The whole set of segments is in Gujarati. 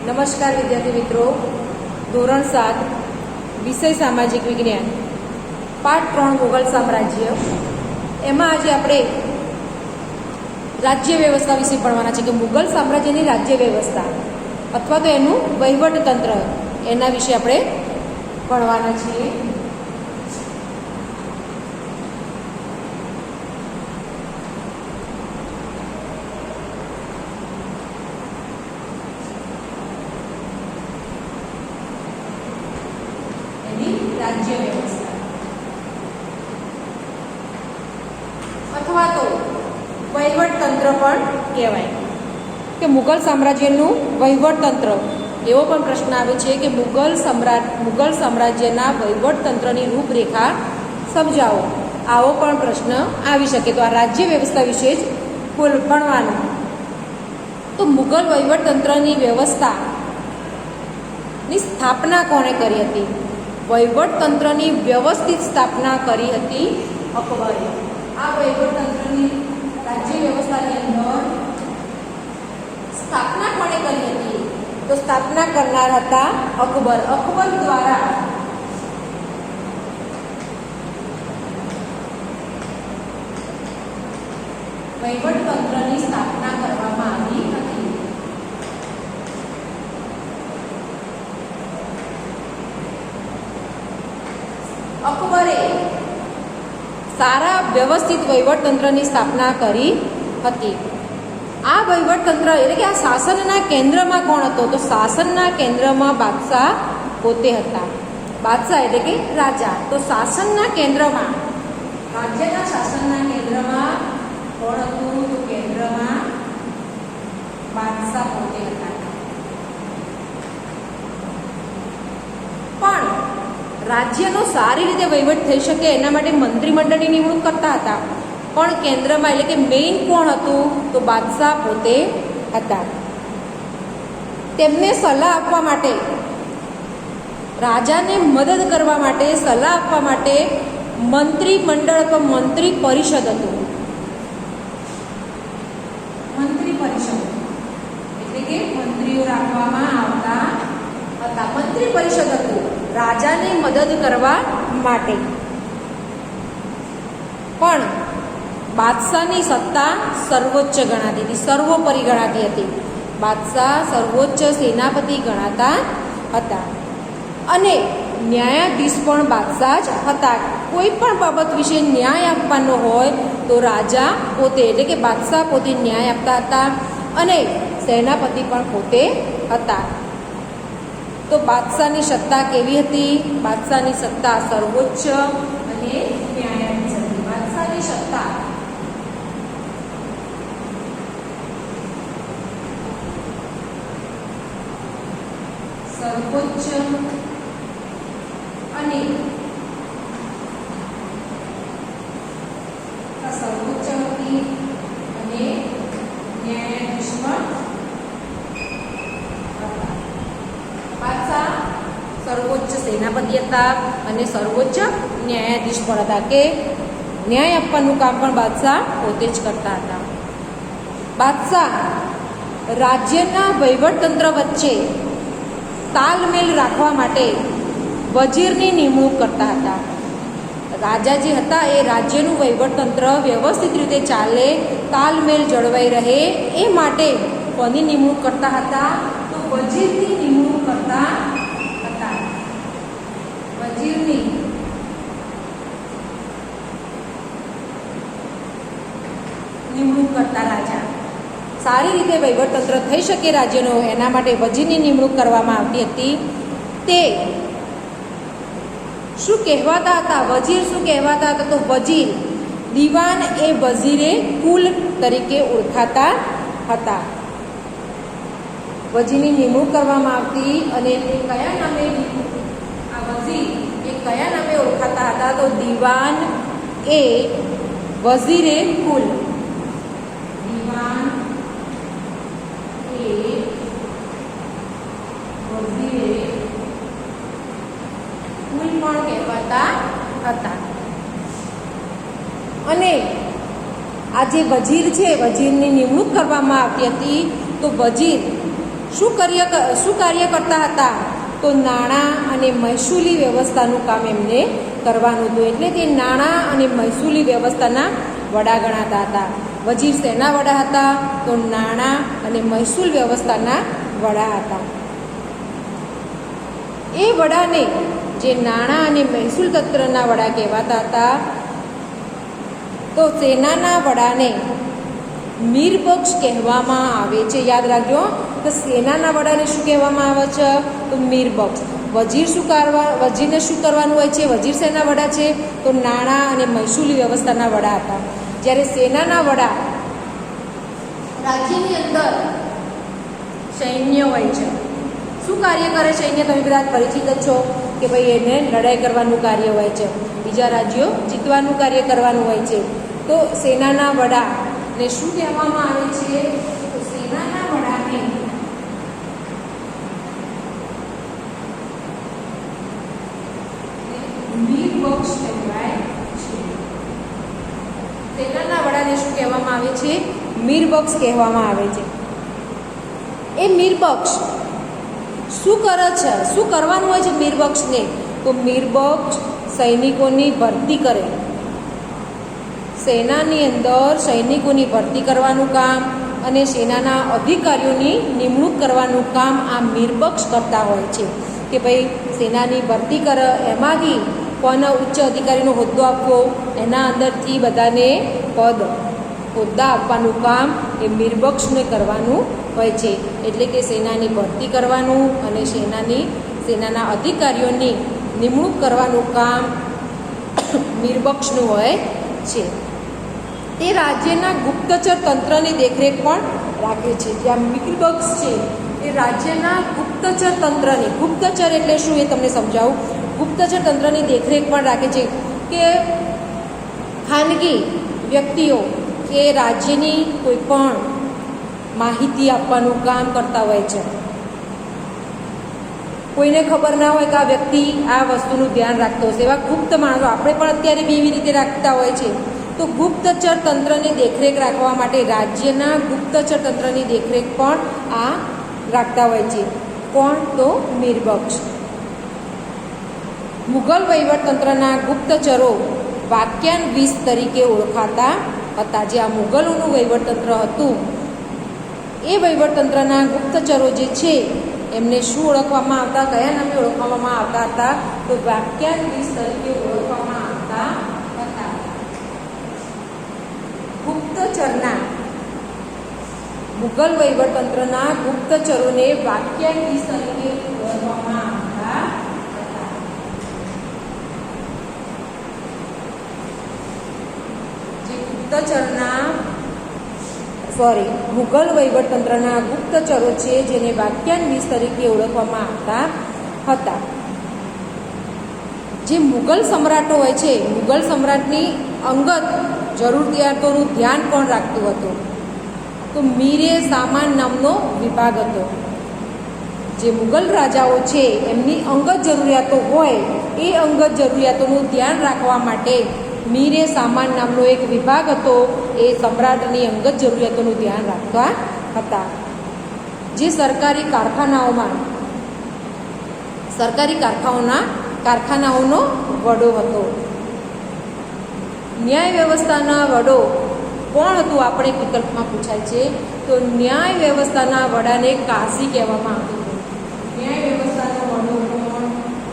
નમસ્કાર વિદ્યાર્થી મિત્રો, ધોરણ 7 વિષય સામાજિક વિજ્ઞાન પાઠ 3 મુગલ સામ્રાજ્ય. એમાં આજે આપણે રાજ્ય વ્યવસ્થા વિશે ભણવાના છે કે મુગલ સામ્રાજ્યની રાજ્ય વ્યવસ્થા અથવા તો એનું વહીવટતંત્ર એના વિશે આપણે ભણવાના છીએ. રાજ્ય વ્યવસ્થા અથવા તો વહીવટતંત્ર પણ કહેવાય કે મુગલ સામ્રાજ્યનું વહીવટતંત્ર. એવો પણ પ્રશ્ન આવે છે કે મુગલ સામ્રાજ્યના વહીવટતંત્રની રૂપરેખા સમજાવો. આવો પણ પ્રશ્ન આવી શકે. તો આ રાજ્ય વ્યવસ્થા વિશે જ ભણવાનું. તો મુગલ વહીવટતંત્રની વ્યવસ્થાની સ્થાપના કોણે કરી હતી? વહીવટતંત્રની વ્યવસ્થિત સ્થાપના કરી હતી અકબરે. આ વહીવટતંત્રની રાજ્ય વ્યવસ્થાની અંદર સ્થાપના કોણે કરી હતી? તો સ્થાપના કરનાર હતા અકબર. અકબર દ્વારા વહીવટતંત્રની સ્થાપના કરવામાં આવી હતી. અકબરે સારા વ્યવસ્થિત વહીવટતંત્રની સ્થાપના કરી હતી. આ વહીવટતંત્ર એટલે કે આ શાસનના કેન્દ્રમાં કોણ હતો? તો શાસનના કેન્દ્રમાં બાદશાહ પોતે હતા. બાદશાહ એટલે કે રાજા. તો શાસનના કેન્દ્રમાં, રાજ્યના શાસનના કેન્દ્રમાં કોણ હતું? તો કેન્દ્રમાં બાદશાહ પોતે હતા. પણ રાજ્યનો સારી રીતે વહીવટ થઈ શકે એના માટે મંત્રીમંડળની નિમણૂક કરતા હતા. પણ કેન્દ્રમાં એટલે કે મેઇન કોણ હતું? તો બાદશાહ પોતે હતા. તેમને સલાહ આપવા માટે, રાજાને મદદ કરવા માટે, સલાહ આપવા માટે મંત્રીમંડળ અથવા મંત્રી પરિષદ હતું. મંત્રી પરિષદ એટલે કે મંત્રીઓ રાખવામાં આવતા હતા. મંત્રી પરિષદ હતું રાજાને મદદ કરવા માટે. પણ બાદશાહની સત્તા સર્વોચ્ચ ગણાતી હતી, સર્વોપરી ગણાતી હતી. બાદશાહ સર્વોચ્ચ સેનાપતિ ગણાતા હતા અને ન્યાયાધીશ પણ બાદશાહ જ હતા. કોઈ પણ બાબત વિશે ન્યાય આપવાનો હોય તો રાજા પોતે એટલે કે બાદશાહ પોતે ન્યાય આપતા હતા અને સેનાપતિ પણ પોતે હતા. તો બાદશાહની સત્તા કેવી હતી? બાદશાહની સત્તા સર્વોચ્ચ અને ન્યાયાધીશ હતી. બાદશાહની સત્તા સર્વોચ્ચ અને સર્વોચ્ચ હતી અને ન્યાયાધીશ પણ હતા. બાદશાહ સર્વોચ્ચ સેનાપતિ હતા અને સર્વોચ્ચ ન્યાયાધીશ પણ હતા કે ન્યાય આપવાનું કામ પણ બાદશાહ પોતે જ કરતા હતા. બાદશાહ રાજ્યના વહીવટતંત્ર વચ્ચે તાલમેલ રાખવા માટે વજીરની નિમણૂક કરતા હતા. રાજા જે હતા એ રાજ્યનું વહીવટતંત્ર વ્યવસ્થિત રીતે ચાલે, તાલમેલ જળવાઈ રહે એ માટે કોની નિમણૂક કરતા હતા? તો વજીરની નિમણૂક કરતા હતા. વજીરની નિમણૂક કરતા રાજા. સારી રીતે વહીવટતંત્ર થઈ શકે રાજ્યનો એના માટે વજીરની નિમણૂક કરવામાં આવતી હતી. તે શું કહેવાતા હતા? વજીર શું કહેવાતા હતા? તો વજીર દિવાન એ વજીરે કુલ તરીકે ઓળખાતા હતા. વજીરની નિમણૂક કરવામાં આવતી અને તે કયા નામે, આ વજીર એ કયા નામે ઓળખાતા હતા? તો દિવાન એ વજીરે કુલ. દિવાન એ વજીરે કુલ પણ કહેવાતા હતા. અને આ જે વજીર છે, વજીરની નિમણૂક કરવામાં આવતી હતી. તો વજીર શું કાર્ય કરતા હતા? તો નાણાં અને મહેસૂલી વ્યવસ્થાનું કામ એમને કરવાનું હતું. એટલે તે નાણાં અને મહેસૂલી વ્યવસ્થાના વડા ગણાતા હતા. વજીર શેના વડા હતા? તો નાણાં અને મહેસૂલ વ્યવસ્થાના વડા હતા. એ વડાને, જે નાણાં અને મહેસૂલ તંત્રના વડા કહેવાતા હતા, તો સેનાના વડાને મીરબક્ષ કહેવામાં આવે છે. યાદ રાખજો કે સેનાના વડાને શું કહેવામાં આવે છે? તો મીરબક્ષ. વજીરને શું કરવાનું હોય છે? વજીર શેના વડા છે? તો નાણાં અને મહેસૂલી વ્યવસ્થાના વડા હતા. જ્યારે સેનાના વડા રાજ્યની અંદર સૈન્ય હોય છે. શું કાર્ય કરે સૈન્ય? તમે બધા પરિચિત જ છો કે ભાઈ એને લડાઈ કરવાનું કાર્ય હોય છે, બીજા રાજ્યો જીતવાનું કાર્ય કરવાનું હોય છે. તો સેનાના વડાને શું કહેવામાં આવે છે? તો સેનાના વડાને મીરબક્ષ કહેવાય છે. સેનાના વડાને શું કહેવામાં આવે છે? મીરબક્ષ કહેવામાં આવે છે. એ મીરબક્ષ શું કરે છે? શું કરવાનું હોય છે મીરબક્ષને? તો મીરબક્ષ સૈનિકોની ભરતી કરે. સેનાની અંદર સૈનિકોની ભરતી કરવાનું કામ અને સેનાના અધિકારીઓની નિમણૂક કરવાનું કામ આ મીરબક્ષ કરતા હોય છે. કે ભાઈ સેનાની ભરતી કરે, એમાંથી કોને ઉચ્ચ અધિકારીનો હોદ્દો આપવો, એના અંદરથી બધાને હોદ્દા આપવાનું કામ એ મીરબક્ષને કરવાનું હોય છે. એટલે કે સેનાની ભરતી કરવાનું અને સેનાના અધિકારીઓની નિમણૂક કરવાનું કામ મીરબક્ષનું હોય છે. તે રાજ્યના ગુપ્તચર તંત્રની દેખરેખ પણ રાખે છે. જ્યાં મીરબક્ષ છે એ રાજ્યના ગુપ્તચર તંત્રની, ગુપ્તચર એટલે શું એ તમને સમજાવું. ગુપ્તચર તંત્રની દેખરેખ પણ રાખે છે કે ખાનગી વ્યક્તિઓ કે રાજ્યની કોઈ પણ માહિતી આપવાનું કામ કરતા હોય છે. કોઈને ખબર ના હોય કે આ વ્યક્તિ આ વસ્તુનું ધ્યાન રાખતો હશે, એવા ગુપ્ત માણસો આપણે પણ અત્યારે બી એવી રીતે રાખતા હોય છે. તો ગુપ્તચર તંત્રની દેખરેખ રાખવા માટે રાજ્યના ગુપ્તચર તંત્રની દેખરેખ પણ આ રાખતા હોય છે. કોણ? તો મીરબક્ષ. મુઘલ વહીવટતંત્રના ગુપ્તચરો વાક્યાન્વિસ તરીકે ઓળખાતા હતા. જે આ મુઘલોનું વહીવટતંત્ર હતું, એ વહીવટતંત્રના ગુપ્તચરો જે છે એમને શું ઓળખવામાં આવતા? કયા નામે ઓળખવામાં આવતા હતા? તો વાક્યાન્વિસ તરીકે ઓળખવામાં આવતા હતા. ગુપ્તચરના, મુઘલ વહીવટતંત્રના ગુપ્તચરોને વાક્યાન્વિસ તરીકે ઓળખવામાં આવતા હતા. જે મુઘલ વહીવટતંત્રના ગુપ્તચરો છે, જેને વાક્યાન્વિસ તરીકે ઓળખવામાં આવતા હતા. જે મુઘલ સમ્રાટો હોય છે, મુઘલ સમ્રાટની અંગત જરૂરિયાતોનું ધ્યાન કોણ રાખતું હતું? તો મીરે સામાન નામનો વિભાગ હતો. જે મુઘલ રાજાઓ છે એમની અંગત જરૂરિયાતો હોય, એ અંગત જરૂરિયાતોનું ધ્યાન રાખવા માટે મીરે સામાન નામનો એક વિભાગ હતો. એ સમ્રાટની અંગત જરૂરિયાતોનું ધ્યાન રાખતા હતા. જે સરકારી કારખાનાઓનો વડો હતો. ન્યાય વ્યવસ્થાના વડો કોણ હતું? આપણે એક વિકલ્પમાં પૂછાય છે. તો ન્યાય વ્યવસ્થાના વડાને કાઝી કહેવામાં આવતું હતું. ન્યાય વ્યવસ્થાનો વડો કોણ?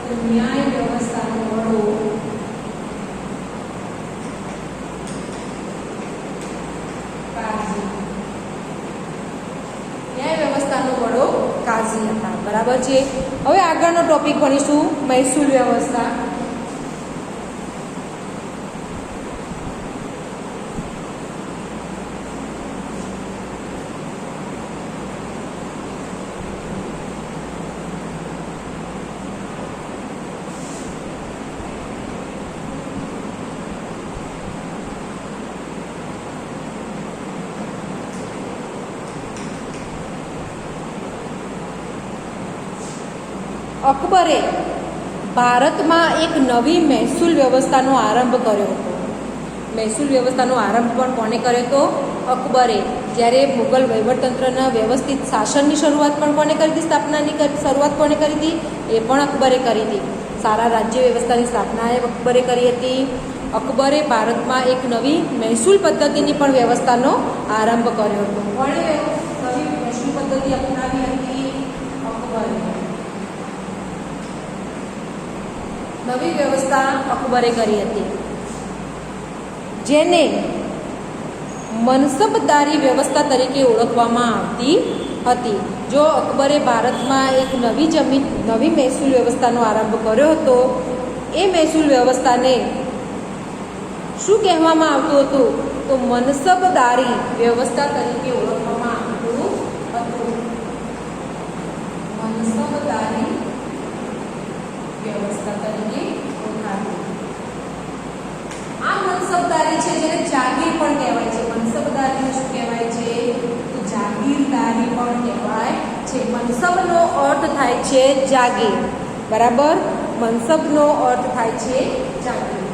તો ન્યાય વ્યવસ્થાનો વડો કાઝી હતા. બરાબર છે. હવે આગળનો ટોપિક ભણીશું મહેસૂલ વ્યવસ્થા. અકબરે ભારતમાં એક નવી મહેસૂલ વ્યવસ્થાનો આરંભ કર્યો હતો. મહેસૂલ વ્યવસ્થાનો આરંભ પણ કોને કર્યો હતો? અકબરે. જ્યારે મુગલ વહીવટતંત્રના વ્યવસ્થિત શાસનની શરૂઆત પણ કોને કરી હતી? સ્થાપનાની શરૂઆત કોને કરી હતી? એ પણ અકબરે કરી હતી. સારા રાજ્ય વ્યવસ્થાની સ્થાપના એ અકબરે કરી હતી. અકબરે ભારતમાં એક નવી મહેસૂલ પદ્ધતિની પણ વ્યવસ્થાનો આરંભ કર્યો હતો. કોણે નવી મહેસૂલ પદ્ધતિ અપનાવી હતી? અકબરે. નવી વ્યવસ્થા અકબરે કરી હતી, જેને મનસબદારી વ્યવસ્થા તરીકે ઓળખવામાં આવતી હતી. જો અકબરે ભારતમાં એક નવી મહેસૂલ વ્યવસ્થાનો આરંભ કર્યો હતો, એ મહેસૂલ વ્યવસ્થાને શું કહેવામાં આવતું હતું? તો મનસબદારી વ્યવસ્થા તરીકે ઓળખવામાં આવતું હતું. મનસબદારી વ્યવસ્થા તરીકે ઓળખાતું. આ મનસબદારી છે જેને જાગીર પણ કહેવાય છે. મનસબદારીને શું કહેવાય છે? તો જાગીરદારી પણ કહેવાય છે. મનસબનો અર્થ થાય છે જાગીર. બરાબર? મનસબનો અર્થ થાય છે જાગીર.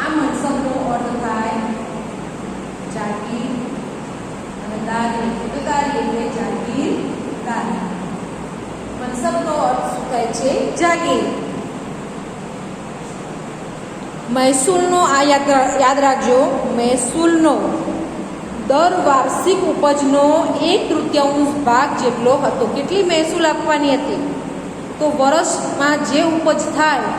આ મનસબનો અર્થ થાય જાગીર અને દારી. તો દારી એટલે જાગીર દારી. મનસબનો અર્થ શું થાય છે? જાગીર. મહેસૂલનો આ યાદ રાખજો, મહેસૂલનો દર વાર્ષિક ઉપજનો 1/3 ભાગ જેટલો હતો. કેટલી મહેસૂલ આપવાની હતી? તો વર્ષમાં જે ઉપજ થાય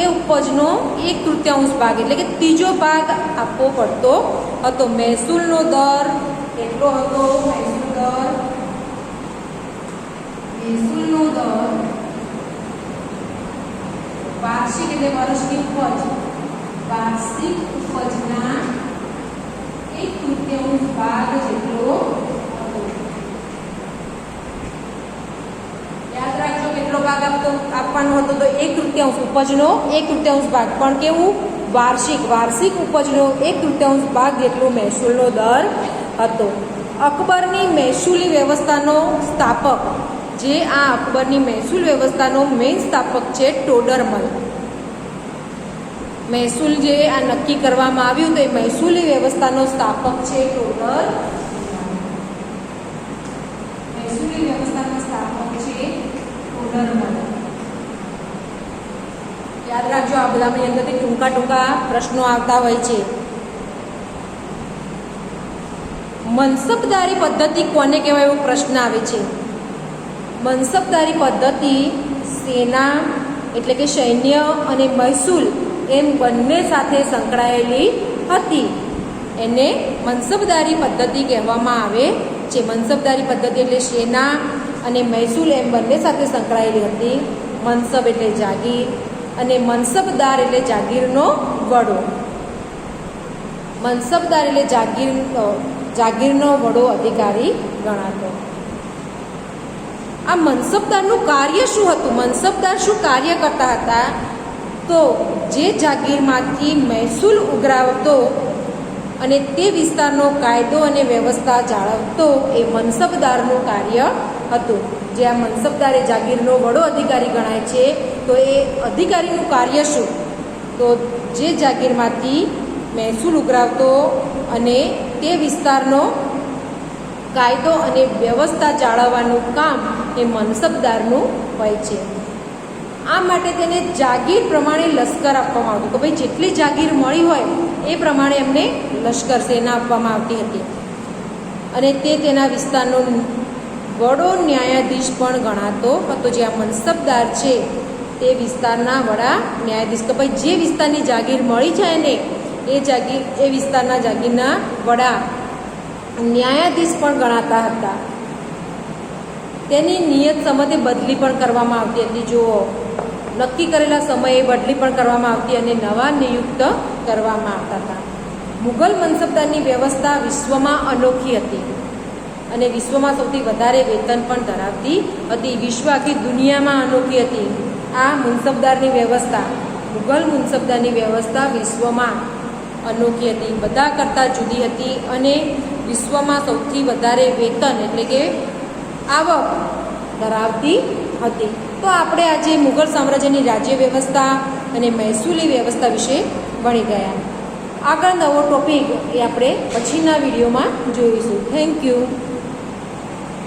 એ ઉપજનો 1/3 ભાગ એટલે કે ત્રીજો ભાગ આપવો પડતો હતો. મહેસૂલનો દર કેટલો હતો? મહેસૂલનો દર વાર્ષિક એટલે વર્ષની ઉપજ, વાર્ષિક ઉપજના 1/3 ભાગ જેટલો હતો. યાદ રાખજો કેટલો ભાગ આપવાનો હતો? તો 1/3 ઉપજનો 1/3 ભાગ. પણ કેવું? વાર્ષિક ઉપજનો 1/3 ભાગ જેટલો મહેસૂલનો દર હતો. અકબરની મહેસૂલી વ્યવસ્થાનો સ્થાપક, જે આ અકબરની મહેસૂલ વ્યવસ્થાનો મેઇન સ્થાપક છે ટોડરમલ. મહેસૂલ જે આ નક્કી કરવામાં આવ્યું તો એ મહેસૂલી વ્યવસ્થાનો સ્થાપક છે ટોડરમલ. મહેસૂલી વ્યવસ્થાનો સ્થાપક છે ટોડરમલ. યાદ રાખજો, આ બધાની અંદરથી ટૂંકા પ્રશ્નો આવતા હોય છે. મનસબદારી પદ્ધતિ કોને કહેવાય એવો પ્રશ્ન આવે છે. મનસબદારી પદ્ધતિ સેના એટલે કે સૈન્ય અને મહેસૂલ એમ બંને સાથે સંકળાયેલી હતી. એને મનસબદારી પદ્ધતિ કહેવામાં આવે છે. મનસબદારી પદ્ધતિ એટલે સેના અને મહેસૂલ એમ બંને સાથે સંકળાયેલી હતી. મનસબ એટલે જાગીર અને મનસબદાર એટલે જાગીરનો વડો. મનસબદાર એટલે જાગીરનો વડો અધિકારી ગણાતો. આ મનસબદારનું કાર્ય શું હતું? મનસબદાર શું કાર્ય કરતા હતા? તો જે જાગીરમાંથી મહેસૂલ ઉઘરાવતો અને તે વિસ્તારનો કાયદો અને વ્યવસ્થા જાળવતો એ મનસબદારનું કાર્ય હતું. જે આ મનસબદાર એ જાગીરનો વડો અધિકારી ગણાય છે. તો એ અધિકારીનું કાર્ય શું? તો જે જાગીરમાંથી મહેસૂલ ઉઘરાવતો અને તે વિસ્તારનો કાયદો અને વ્યવસ્થા જાળવવાનું કામ એ મનસબદારનું હોય છે. આ માટે તેને જાગીર પ્રમાણે લશ્કર આપવામાં આવતું. તો ભાઈ જેટલી જાગીર મળી હોય એ પ્રમાણે એમને લશ્કર સેના આપવામાં આવતી હતી. અને તે તેના વિસ્તારનો વડો ન્યાયાધીશ પણ ગણાતો હતો. જે આ મનસબદાર છે તે વિસ્તારના વડા ન્યાયાધીશ. તો ભાઈ જે વિસ્તારની જાગીર મળી જાય ને એ વિસ્તારના જાગીરના વડા ન્યાયાધીશ પણ ગણાતા હતા. તેની નિયત સમયે બદલી પણ કરવામાં આવતી હતી. જુઓ, નક્કી કરેલા સમયે બદલી પણ કરવામાં આવતી અને નવા નિયુક્ત કરવામાં આવતા હતા. મુગલ મનસબદારની વ્યવસ્થા વિશ્વમાં અનોખી હતી અને વિશ્વમાં સૌથી વધારે વેતન પણ ધરાવતી હતી. વિશ્વ આખી દુનિયામાં અનોખી હતી આ મનસબદારની વ્યવસ્થા. મુગલ મનસબદારની વ્યવસ્થા વિશ્વમાં અનોખી હતી, બધા કરતાં જુદી હતી અને વિશ્વમાં સૌથી વધારે વેતન એટલે કે આવક ધરાવતી હતી. તો આપણે આજે મુગલ સામ્રાજ્યની રાજ્ય વ્યવસ્થા અને મહેસૂલી વ્યવસ્થા વિશે ભણી ગયા. આગળ નવો ટોપિક એ આપણે પછીના વિડીયોમાં જોઈશું. Thank you.